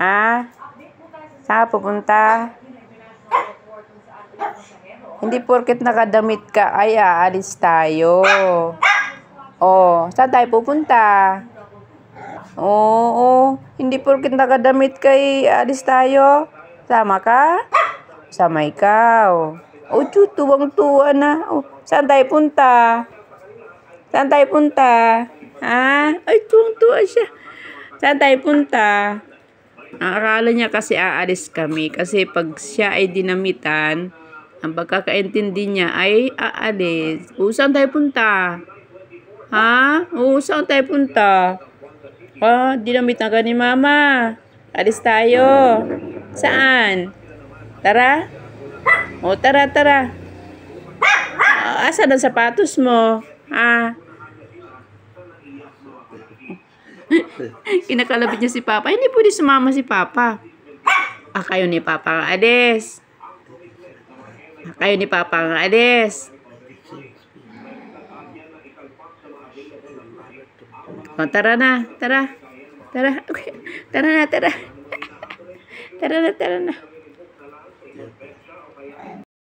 Ha? Saan ka pupunta? Hindi porket nakadamit ka ay aalis tayo. Oh, saan tayo pupunta? Oo, hindi porket nakadamit ka ay aalis tayo. Sama ka? Sama ikaw. Oh, tuwang-tuwa na. Oh, saan tayo punta? Saan tayo punta? Ha? Ay, tuwang-tuwa siya. Saan tayo punta? Ang akala niya kasi aalis kami. Kasi pag siya ay dinamitan, ang pagkakaintindi niya ay aalis. O, saan tayo punta? Ha? O, saan tayo punta? Ha? Dinamitan ka ni mama. Alis tayo. Saan? Tara? O, tara, tara. Asan ang sapatos mo? Ha? Kinakalabit niya si Papa. Hindi pwede sumama si Papa. Kayo ni Papa nga alis. Kayo ni Papa nga alis. O, tara na. Tara. Tara. Okay. Tara na, tara. Tara na, tara na.